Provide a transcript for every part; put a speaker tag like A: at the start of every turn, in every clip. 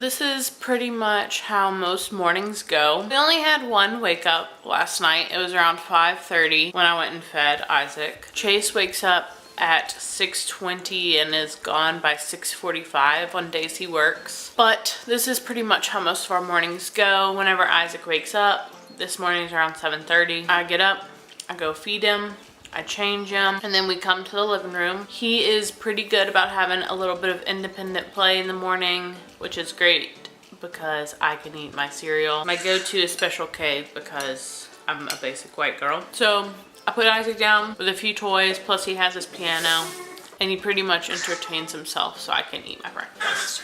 A: this is pretty much how most mornings go. We only had one wake up last night. It was around 5:30 when I went and fed Isaac. Chase wakes up at 6:20 and is gone by 6:45 on days he works. But this is pretty much how most of our mornings go. Whenever Isaac wakes up, this morning is around 7:30. I get up, I go feed him, I change him, and then we come to the living room. He is pretty good about having a little bit of independent play in the morning, which is great because I can eat my cereal. My go-to is Special K because I'm a basic white girl. So I put Isaac down with a few toys, plus he has his piano, and he pretty much entertains himself so I can eat my breakfast.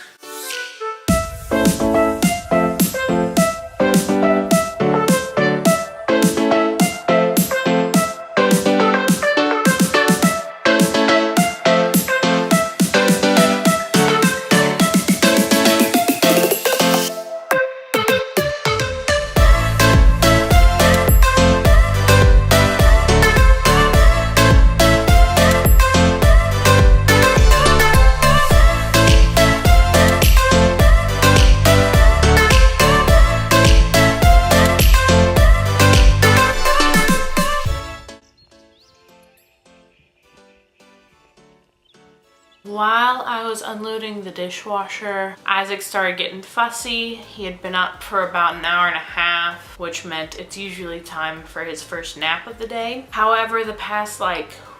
A: While I was unloading the dishwasher, Isaac started getting fussy. He had been up for about an hour and a half, which meant it's usually time for his first nap of the day. However, the past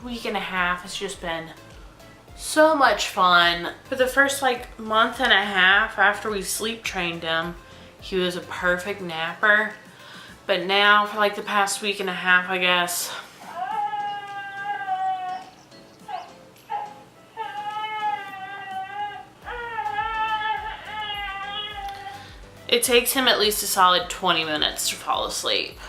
A: week and a half has just been so much fun. For the first month and a half after we sleep trained him, he was a perfect napper. But now for the past week and a half, I guess, it takes him at least a solid 20 minutes to fall asleep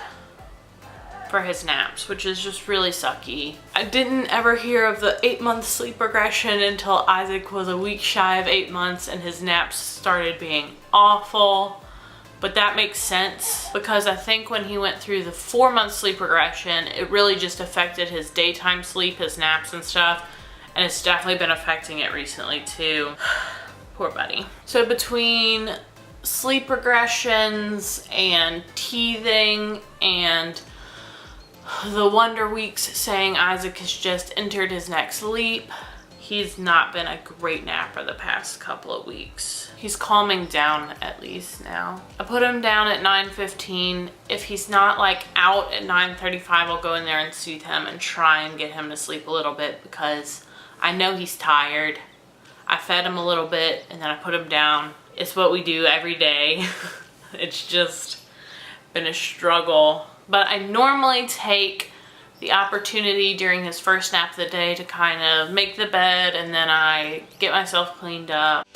A: for his naps, which is just really sucky. I didn't ever hear of the 8-month sleep regression until Isaac was a week shy of 8 months and his naps started being awful. But that makes sense because I think when he went through the 4-month sleep regression, it really just affected his daytime sleep, his naps and stuff. And it's definitely been affecting it recently too. Poor buddy. So between sleep regressions and teething and the Wonder Weeks saying Isaac has just entered his next leap, he's not been a great napper the past couple of weeks. He's calming down at least now. I put him down at 9:15. If he's not out at 9:35, I'll go in there and soothe him and try and get him to sleep a little bit because I know he's tired. I fed him a little bit and then I put him down. It's what we do every day. It's just been a struggle. But I normally take the opportunity during his first nap of the day to kind of make the bed and then I get myself cleaned up.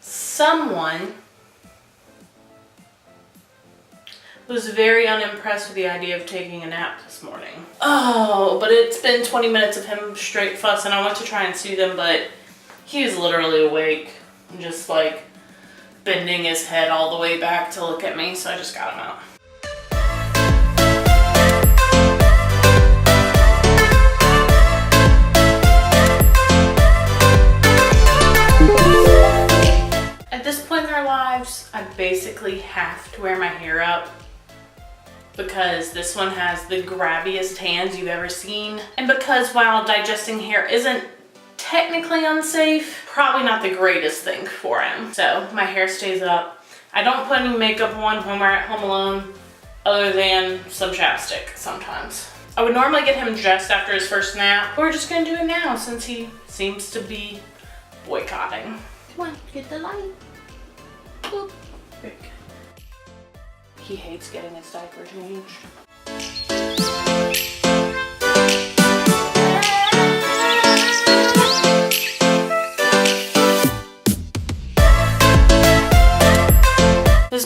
A: Someone was very unimpressed with the idea of taking a nap this morning. Oh, but it's been 20 minutes of him straight fussing. I went to try and soothe him, but he was literally awake and just bending his head all the way back to look at me, so I just got him out. At this point in our lives, I basically have to wear my hair up because this one has the grabbiest hands you've ever seen. And because while digesting hair isn't technically unsafe, probably not the greatest thing for him. So my hair stays up. I don't put any makeup on when we're at home alone other than some chapstick sometimes. I would normally get him dressed after his first nap, but we're just gonna do it now since he seems to be boycotting. Come on, get the light. Boop. Quick. He hates getting his diaper changed.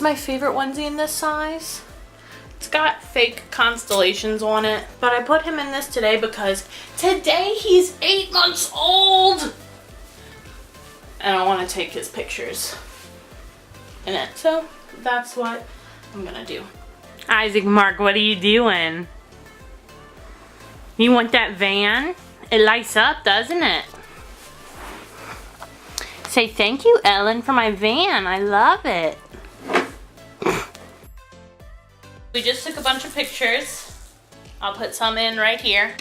A: my favorite onesie in this size. It's got fake constellations on it, but I put him in this today because today he's 8 months old. And I want to take his pictures in it. So that's what I'm gonna do. Isaac Mark, what are you doing? You want that van? It lights up, doesn't it? Say thank you, Ellen, for my van. I love it. We just took a bunch of pictures. I'll put some in right here.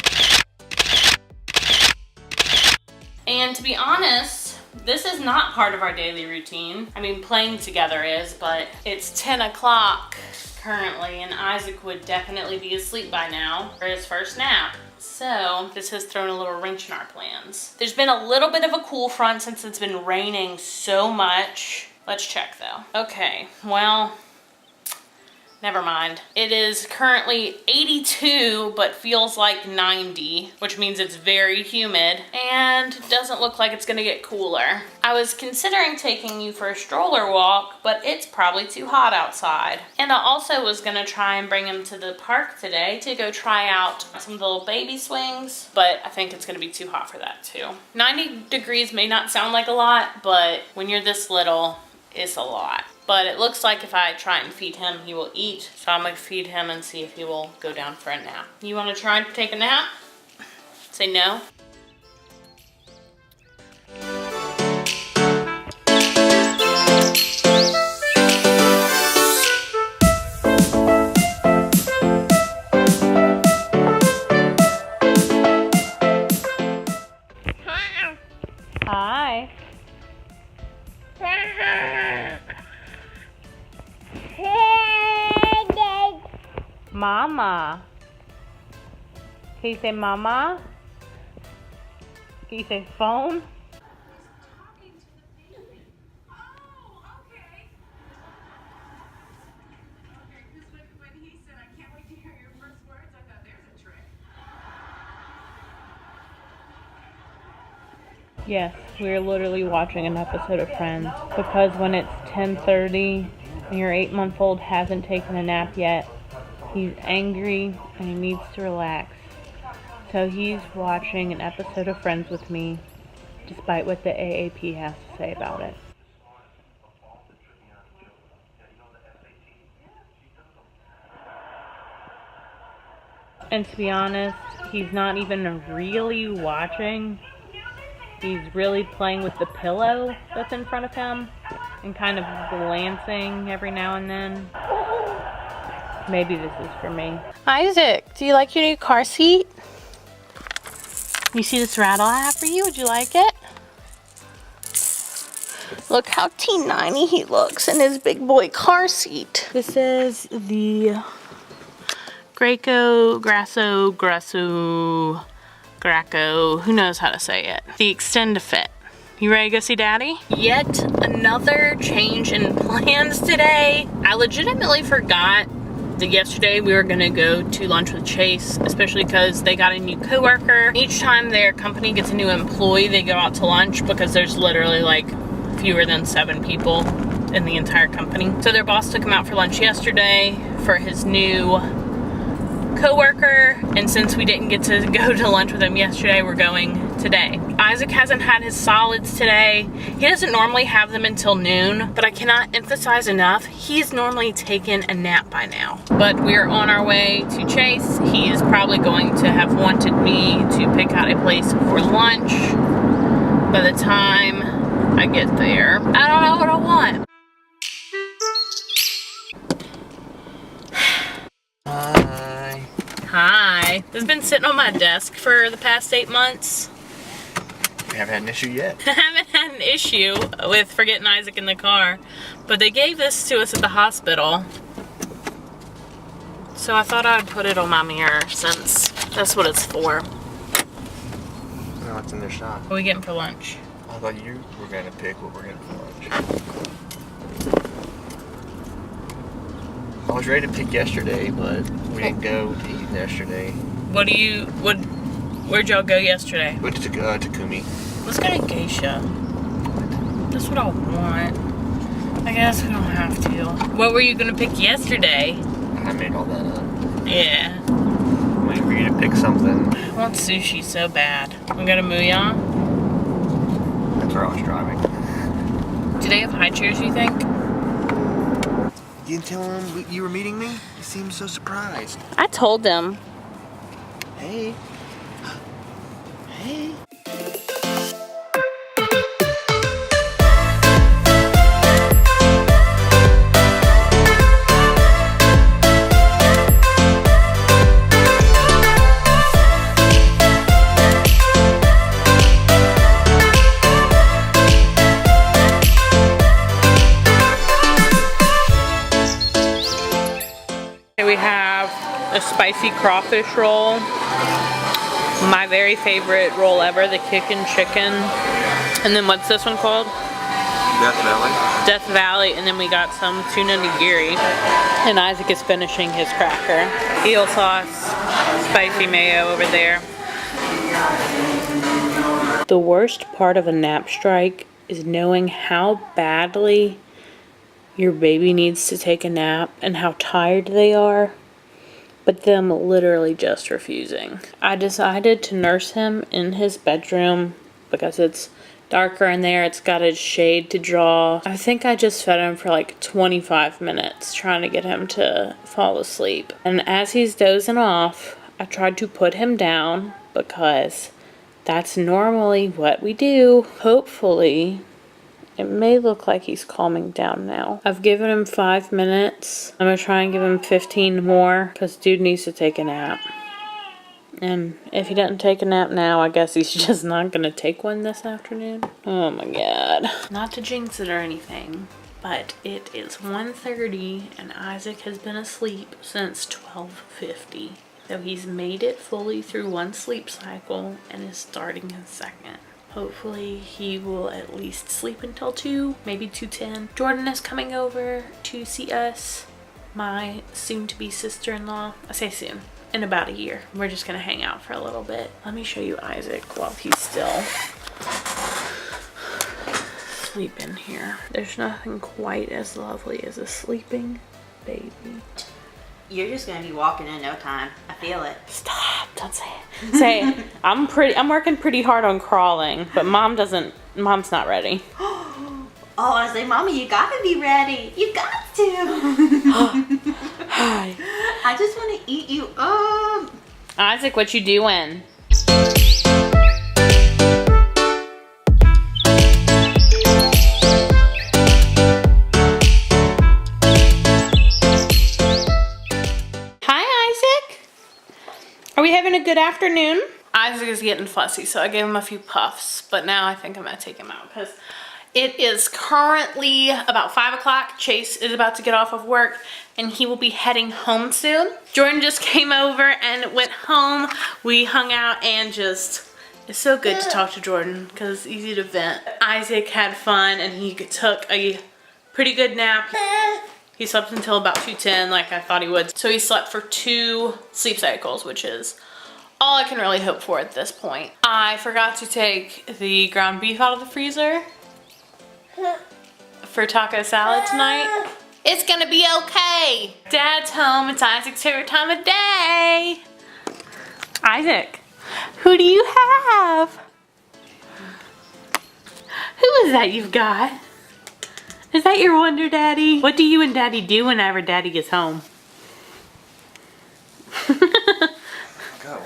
A: And to be honest, this is not part of our daily routine. I mean, playing together is, but it's 10 o'clock currently, and Isaac would definitely be asleep by now for his first nap. So this has thrown a little wrench in our plans. There's been a little bit of a cool front since it's been raining so much. Let's check though. Okay, well, never mind. It is currently 82, but feels like 90, which means it's very humid and doesn't look like it's gonna get cooler. I was considering taking you for a stroller walk, but it's probably too hot outside. And I also was gonna try and bring him to the park today to go try out some of the little baby swings, but I think it's gonna be too hot for that too. 90 degrees may not sound like a lot, but when you're this little, it's a lot. But it looks like if I try and feed him, he will eat. So I'm gonna feed him and see if he will go down for a nap. You wanna try and take a nap? Say no. Hi. Mama. Can you say mama? Can you say phone? Yes, we're literally watching an episode of Friends because when it's 10:30 and your 8-month-old hasn't taken a nap yet, he's angry and he needs to relax. So he's watching an episode of Friends with me, despite what the AAP has to say about it. And to be honest, he's not even really watching. He's really playing with the pillow that's in front of him and kind of glancing every now and then. Maybe this is for me. Isaac, do you like your new car seat? You see this rattle I have for you? Would you like it? Look how T90 he looks in his big boy car seat. This is the Graco, who knows how to say it. The Extend-A-Fit. You ready to go see Daddy? Yet another change in plans today. I legitimately forgot that yesterday we were gonna go to lunch with Chase, especially because they got a new coworker. Each time their company gets a new employee, they go out to lunch because there's literally like fewer than 7 people in the entire company. So their boss took him out for lunch yesterday for his new coworker, and since we didn't get to go to lunch with him yesterday, we're going today. Isaac hasn't had his solids today. He doesn't normally have them until noon, but I cannot emphasize enough, he's normally taken a nap by now. But we're on our way to Chase. He is probably going to have wanted me to pick out a place for lunch by the time I get there. I don't know what I want. Hi. This has been sitting on my desk for the past 8 months.
B: You haven't had an issue yet?
A: I haven't had an issue with forgetting Isaac in the car, but they gave this to us at the hospital. So I thought I'd put it on my mirror since that's what it's for.
B: No, it's in their shop.
A: What are we getting for lunch?
B: I thought you were going to pick what we're getting for lunch. I was ready to pick yesterday, but we didn't go to eat yesterday.
A: Where'd y'all go yesterday?
B: Went to Takumi.
A: Let's go to Geisha. That's what I want. I guess we don't have to. What were you gonna pick yesterday?
B: I made all that up.
A: Yeah.
B: I'm waiting for you to pick something.
A: I want sushi so bad. We got a Muya.
B: That's where I was driving.
A: Do they have high chairs, you think?
B: You didn't tell him you were meeting me? You seemed so surprised.
A: I told them.
B: Hey. Hey.
A: We have a spicy crawfish roll. My very favorite roll ever, the kickin' chicken. And then what's this one called?
B: Death Valley.
A: Death Valley. And then we got some tuna nigiri. And Isaac is finishing his cracker. Eel sauce, spicy mayo over there. The worst part of a nap strike is knowing how badly your baby needs to take a nap and how tired they are, but them literally just refusing. I decided to nurse him in his bedroom because it's darker in there. It's got a shade to draw. I think I just fed him for like 25 minutes trying to get him to fall asleep. And as he's dozing off, I tried to put him down because that's normally what we do. Hopefully, it may look like he's calming down now. I've given him 5 minutes. I'm gonna try and give him 15 more because dude needs to take a nap. And if he doesn't take a nap now, I guess he's just not gonna take one this afternoon. Oh my god. Not to jinx it or anything, but it is 1:30 and Isaac has been asleep since 12:50. So he's made it fully through one sleep cycle and is starting his second. Hopefully he will at least sleep until 2, maybe 2:10. Jordan is coming over to see us, my soon-to-be sister-in-law. I say soon, in about a year. We're just gonna hang out for a little bit. Let me show you Isaac while he's still sleeping here. There's nothing quite as lovely as a sleeping baby.
C: You're just gonna be walking in no time. I feel it.
A: Stop, don't say it. Say it. I'm working pretty hard on crawling, but mom's not ready.
C: Oh, I say, Mommy, you gotta be ready. You got to.
A: Hi.
C: I just wanna eat you up.
A: Isaac, what you doing? Are we having a good afternoon? Isaac is getting fussy, so I gave him a few puffs, but now I think I'm gonna take him out because it is currently about 5 o'clock. Chase is about to get off of work and he will be heading home soon. Jordan just came over and went home. We hung out and just, it's so good to talk to Jordan because it's easy to vent. Isaac had fun and he took a pretty good nap. He slept until about 2:10 like I thought he would. So he slept for 2 sleep cycles, which is all I can really hope for at this point. I forgot to take the ground beef out of the freezer for taco salad tonight. It's gonna be okay. Dad's home. It's Isaac's favorite time of day. Isaac, who do you have? Who is that you've got? Is that your Wonder Daddy? What do you and Daddy do whenever Daddy gets home?
B: Go.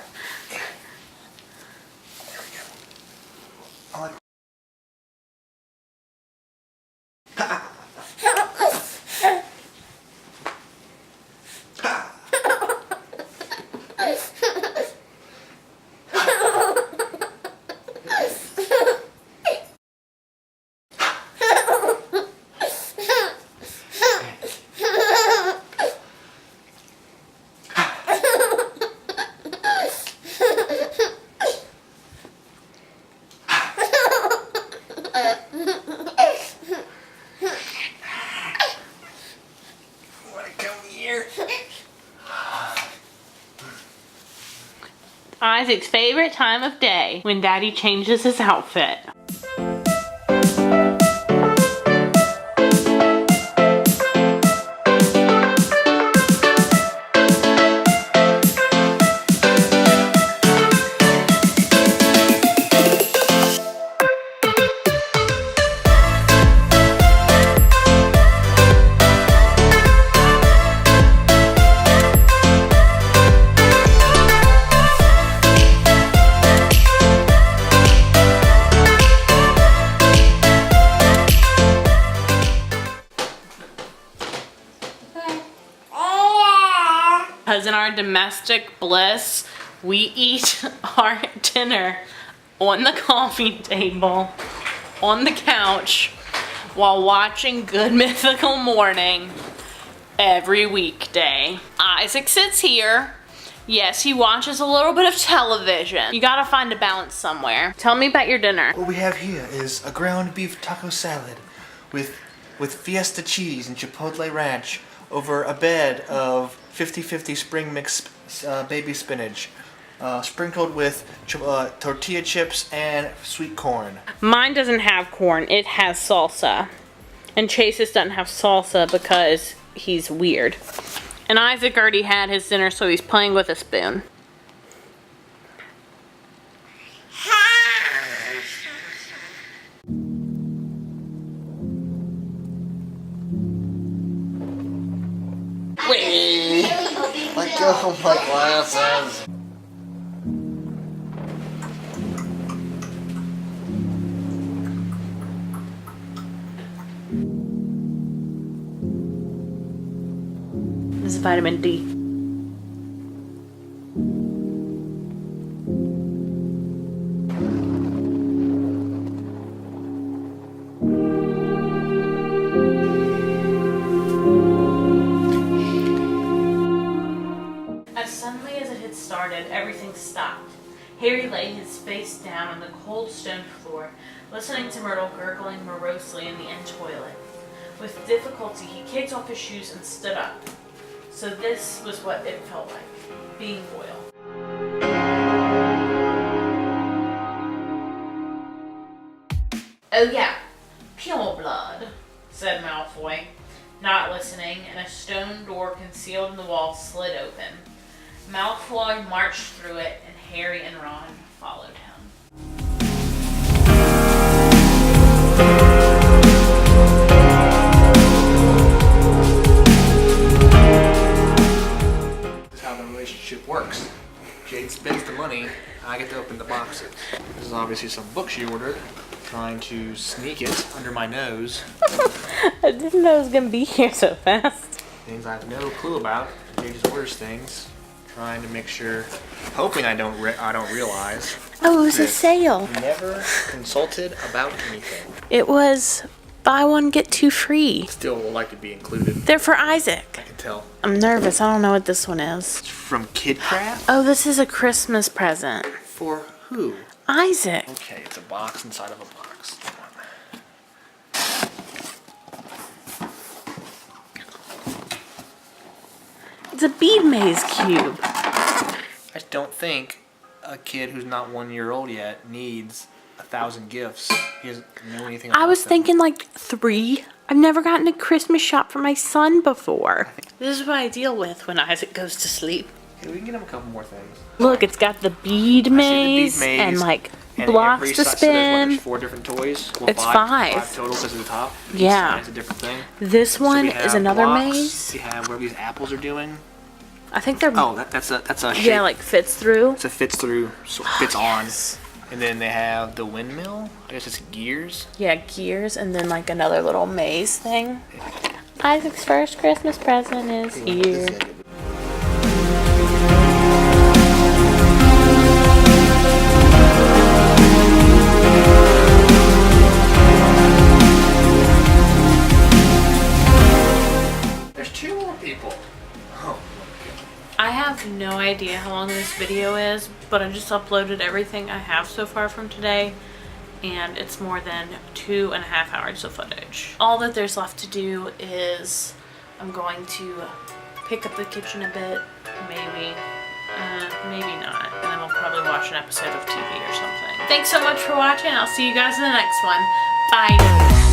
A: Isaac's favorite time of day, when Daddy changes his outfit. Because in our domestic bliss, we eat our dinner on the coffee table, on the couch, while watching Good Mythical Morning every weekday. Isaac sits here. Yes, he watches a little bit of television. You gotta find a balance somewhere. Tell me about your dinner.
B: What we have here is a ground beef taco salad with fiesta cheese and chipotle ranch over a bed of 50-50 spring mix baby spinach, sprinkled with tortilla chips and sweet corn.
A: Mine doesn't have corn, it has salsa. And Chase's doesn't have salsa because he's weird. And Isaac already had his dinner, so he's playing with a spoon.
B: Wait! Let go of my glasses!
A: This is vitamin D. As suddenly as it had started, everything stopped. Harry lay his face down on the cold stone floor, listening to Myrtle gurgling morosely in the end toilet. With difficulty, he kicked off his shoes and stood up. So this was what it felt like, being Boyle. Oh yeah, pure blood, said Malfoy, not listening, and a stone door concealed in the wall slid open. Malfoy marched through it, and Harry and Ron followed him.
B: Works. Jade spends the money, I get to open the boxes. This is obviously some books she ordered, trying to sneak it under my nose.
A: I didn't know it was gonna be here so fast.
B: Things I have no clue about. Jade just orders things, trying to make sure, hoping I don't realize.
A: Oh, it was a sale.
B: Never consulted about anything.
A: It was buy one, get two free.
B: Still would like to be included.
A: They're for Isaac.
B: I can tell.
A: I'm nervous. I don't know what this one is.
B: It's from KidCraft?
A: Oh, this is a Christmas present.
B: For who?
A: Isaac.
B: Okay, it's a box inside of a box.
A: It's a bead maze cube.
B: I don't think a kid who's not 1 year old yet needs 1,000 gifts. He doesn't know anything about
A: I was
B: them.
A: thinking like 3. I've never gotten a Christmas shop for my son before. This is what I deal with when Isaac goes to sleep.
B: Okay, we can get him a couple more things.
A: Look, it's got the bead maze, and like blocks to spin.
B: There's 4 different toys. Well,
A: It's 5.
B: 5 total because of the top.
A: Yeah.
B: It's a different thing.
A: This
B: So
A: one
B: we
A: is
B: have
A: another
B: blocks.
A: maze.
B: We have where these apples are doing.
A: I think they're
B: Oh, that's a shape.
A: yeah, like fits through.
B: It's a fits through, so fits on.
A: Yes.
B: And then they have the windmill. I guess it's gears.
A: Yeah, gears, and then like another little maze thing. Isaac's first Christmas present is here.
B: There's 2 more people. Oh.
A: I have no idea how long this video is, but I just uploaded everything I have so far from today, and it's more than 2.5 hours of footage. All that there's left to do is I'm going to pick up the kitchen a bit, maybe not, and then we'll probably watch an episode of TV or something. Thanks so much for watching. I'll see you guys in the next one. Bye.